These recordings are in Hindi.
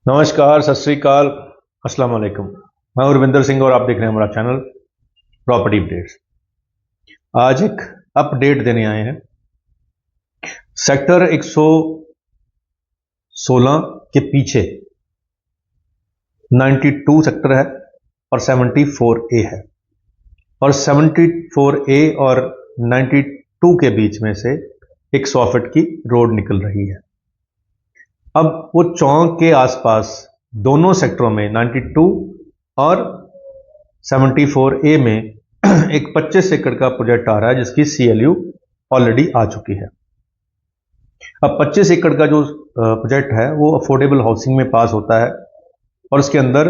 नमस्कार, सत श्री अकाल, अस्सलाम वालेकुम। मैं उर्विंदर सिंह और आप देख रहे हैं हमारा चैनल प्रॉपर्टी अपडेट्स। आज एक अपडेट देने आए हैं। सेक्टर 116 के पीछे 92 सेक्टर है और 74A है, और 74A और 92 के बीच में से एक 100 फीट की रोड निकल रही है। अब वो चौक के आसपास दोनों सेक्टरों में 92 और 74A में एक 25 एकड़ का प्रोजेक्ट आ रहा है जिसकी CLU ऑलरेडी आ चुकी है। अब 25 एकड़ का जो प्रोजेक्ट है वो अफोर्डेबल हाउसिंग में पास होता है और उसके अंदर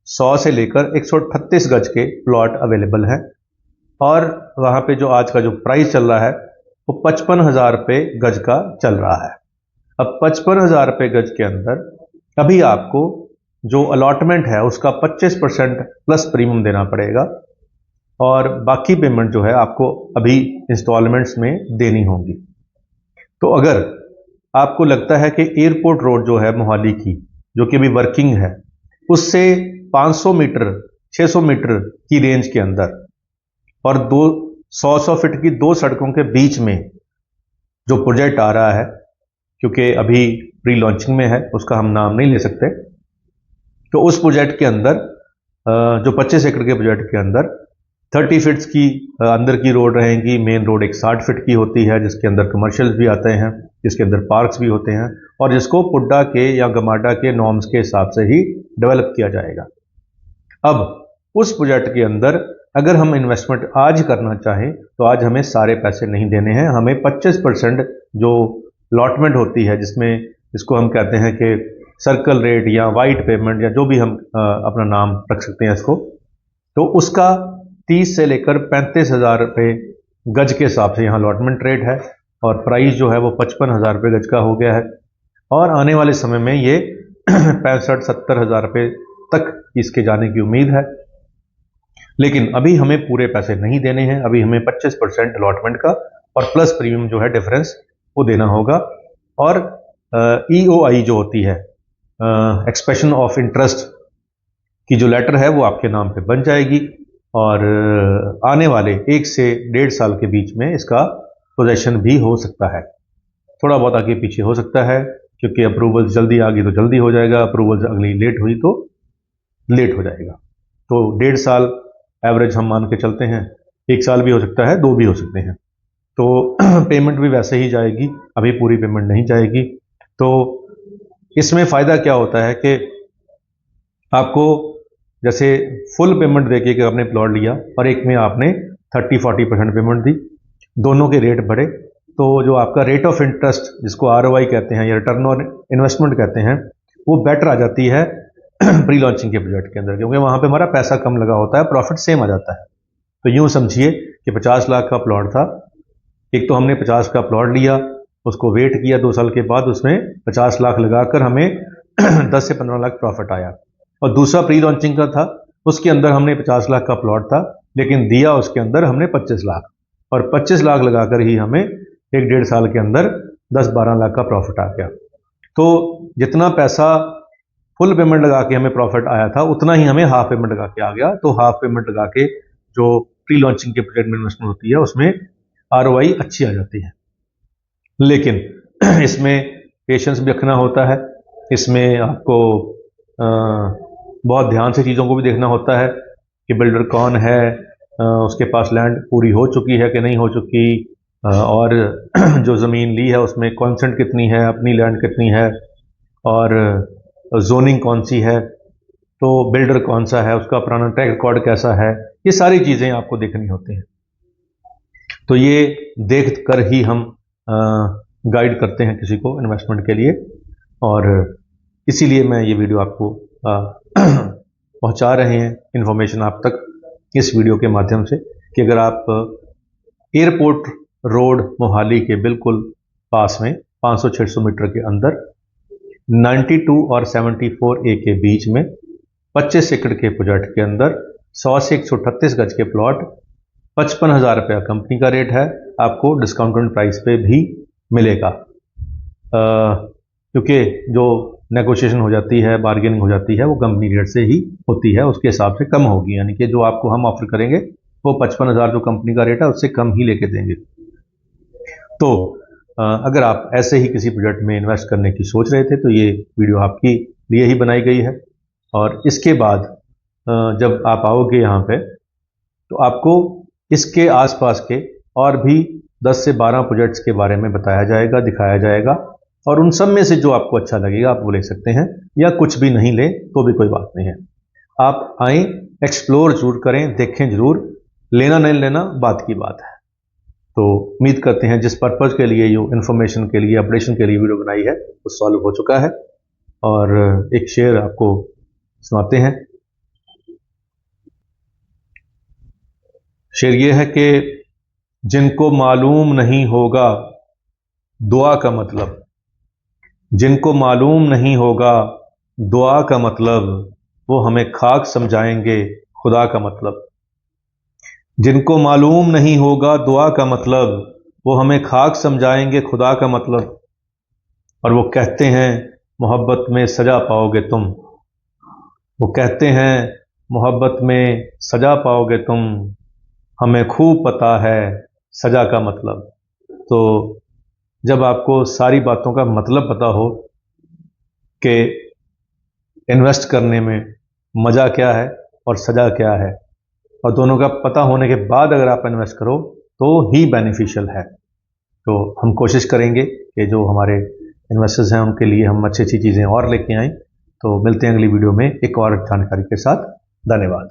100 से लेकर 138 गज के प्लॉट अवेलेबल हैं, और वहां पे जो आज का जो प्राइस चल रहा है वो 55,000 रुपये गज का चल रहा है। अब 55,000 रुपये गज के अंदर अभी आपको जो अलॉटमेंट है उसका 25% प्लस प्रीमियम देना पड़ेगा, और बाकी पेमेंट जो है आपको अभी इंस्टॉलमेंट्स में देनी होगी। तो अगर आपको लगता है कि एयरपोर्ट रोड जो है मोहाली की, जो कि अभी वर्किंग है, उससे 500 मीटर 600 मीटर की रेंज के अंदर और 100 फीट की दो सड़कों के बीच में जो प्रोजेक्ट आ रहा है, क्योंकि अभी प्री लॉन्चिंग में है, उसका हम नाम नहीं ले सकते, तो उस प्रोजेक्ट के अंदर जो 25 एकड़ के प्रोजेक्ट के अंदर 30 फीट्स की अंदर की रोड रहेंगी। मेन रोड एक 60 फीट की होती है जिसके अंदर कमर्शियल्स भी आते हैं, जिसके अंदर पार्क्स भी होते हैं, और जिसको पुड्डा के या गमाडा के नॉर्म्स के हिसाब से ही डेवलप किया जाएगा। अब उस प्रोजेक्ट के अंदर अगर हम इन्वेस्टमेंट आज करना चाहें तो आज हमें सारे पैसे नहीं देने हैं, हमें 25% जो अलॉटमेंट होती है, जिसको हम कहते हैं कि सर्कल रेट या वाइट पेमेंट या जो भी हम अपना नाम रख सकते हैं इसको, तो उसका 30 से लेकर 35,000 रुपये गज के हिसाब से यहाँ अलॉटमेंट रेट है, और प्राइस जो है वो 55,000 रुपये गज का हो गया है, और आने वाले समय में ये 65-70,000 रुपये तक इसके जाने की उम्मीद है। लेकिन अभी हमें पूरे पैसे नहीं देने हैं, अभी हमें 25% अलॉटमेंट का और प्लस प्रीमियम जो है डिफरेंस वो देना होगा। और EOI जो होती है, एक्सप्रेशन ऑफ इंटरेस्ट की जो लेटर है वो आपके नाम पे बन जाएगी, और आने वाले 1 से 1.5 साल के बीच में इसका पोजेशन भी हो सकता है। थोड़ा बहुत आगे पीछे हो सकता है, क्योंकि अप्रूवल्स जल्दी आ गई तो जल्दी हो जाएगा, अप्रूवल्स अगली लेट हुई तो लेट हो जाएगा। तो 1.5 साल एवरेज हम मान के चलते हैं, 1 साल भी हो सकता है, 2 भी हो सकते हैं। तो पेमेंट भी वैसे ही जाएगी, अभी पूरी पेमेंट नहीं जाएगी। तो इसमें फ़ायदा क्या होता है कि आपको जैसे फुल पेमेंट देके कि आपने प्लॉट लिया और एक में आपने 30-40% पेमेंट दी, दोनों के रेट बढ़े, तो जो आपका रेट ऑफ इंटरेस्ट, जिसको ROI कहते हैं या रिटर्न ऑन इन्वेस्टमेंट कहते हैं, वो बेटर आ जाती है प्री लॉन्चिंग के प्रोजेक्ट के अंदर, क्योंकि वहाँ पे हमारा पैसा कम लगा होता है, प्रॉफिट सेम आ जाता है। तो यूँ समझिए कि 50 लाख का प्लॉट था, एक तो हमने 50 का प्लॉट लिया, उसको वेट किया 2 साल के बाद, उसमें 50 लाख लगाकर हमें 10 से 15 लाख प्रॉफिट आया। और दूसरा प्री लॉन्चिंग का था, उसके अंदर हमने 50 लाख का प्लॉट था, लेकिन दिया उसके अंदर हमने 25 लाख, और 25 लाख लगाकर ही हमें 1-1.5 साल के अंदर 10-12 लाख का प्रॉफिट आ गया। तो जितना पैसा फुल पेमेंट लगा के हमें प्रॉफिट आया था, उतना ही हमें हाफ पेमेंट लगा के आ गया। तो हाफ पेमेंट लगा के जो प्री लॉन्चिंग के प्रोजेक्ट में इन्वेस्टमेंट होती है उसमें ROI अच्छी आ जाती है। लेकिन इसमें पेशेंस भी रखना होता है, इसमें आपको बहुत ध्यान से चीज़ों को भी देखना होता है कि बिल्डर कौन है, उसके पास लैंड पूरी हो चुकी है कि नहीं हो चुकी, और जो ज़मीन ली है उसमें कॉन्सेंट कितनी है, अपनी लैंड कितनी है, और जोनिंग कौन सी है, तो बिल्डर कौन सा है, उसका पुराना ट्रैक रिकॉर्ड कैसा है, ये सारी चीज़ें आपको देखनी होती हैं। तो ये देख कर ही हम गाइड करते हैं किसी को इन्वेस्टमेंट के लिए, और इसीलिए मैं ये वीडियो आपको पहुंचा रहे हैं इंफॉर्मेशन आप तक इस वीडियो के माध्यम से, कि अगर आप एयरपोर्ट रोड मोहाली के बिल्कुल पास में 500-600 मीटर के अंदर 92 और 74A के बीच में 25 एकड़ के प्रोजेक्ट के अंदर 100 से 138 गज के प्लॉट, 55,000 रुपया कंपनी का रेट है, आपको डिस्काउंटेड प्राइस पे भी मिलेगा, क्योंकि जो नेगोशिएशन हो जाती है, बार्गेनिंग हो जाती है, वो कंपनी रेट से ही होती है, उसके हिसाब से कम होगी। यानी कि जो आपको हम ऑफर करेंगे वो 55,000 जो कंपनी का रेट है उससे कम ही लेके देंगे। तो अगर आप ऐसे ही किसी प्रोजेक्ट में इन्वेस्ट करने की सोच रहे थे तो ये वीडियो आपके लिए ही बनाई गई है। और इसके बाद जब आप आओगे यहाँ पे तो आपको इसके आसपास के और भी 10 से 12 प्रोजेक्ट्स के बारे में बताया जाएगा, दिखाया जाएगा, और उन सब में से जो आपको अच्छा लगेगा आप वो ले सकते हैं, या कुछ भी नहीं ले तो भी कोई बात नहीं है। आप आएँ, एक्सप्लोर जरूर करें, देखें जरूर, लेना नहीं लेना बात की बात है। तो उम्मीद करते हैं जिस पर्पज़ के लिए, जो इन्फॉर्मेशन के लिए, अपडेशन के लिए वीडियो बनाई है वो सॉल्व हो चुका है। और एक शेर आपको सुनाते हैं। शेर ये है कि जिनको मालूम नहीं होगा दुआ का मतलब, जिनको मालूम नहीं होगा दुआ का मतलब, वो हमें खाक समझाएंगे खुदा का मतलब। जिनको मालूम नहीं होगा दुआ का मतलब, वो हमें खाक समझाएंगे खुदा का मतलब। और वो कहते हैं मोहब्बत में सजा पाओगे तुम, वो कहते हैं मोहब्बत में सजा पाओगे तुम, हमें खूब पता है सजा का मतलब। तो जब आपको सारी बातों का मतलब पता हो कि इन्वेस्ट करने में मज़ा क्या है और सजा क्या है, और दोनों का पता होने के बाद अगर आप इन्वेस्ट करो तो ही बेनिफिशियल है। तो हम कोशिश करेंगे कि जो हमारे इन्वेस्टर्स हैं उनके लिए हम अच्छी अच्छी चीज़ें और लेके आएँ। तो मिलते हैं अगली वीडियो में एक और जानकारी के साथ। धन्यवाद।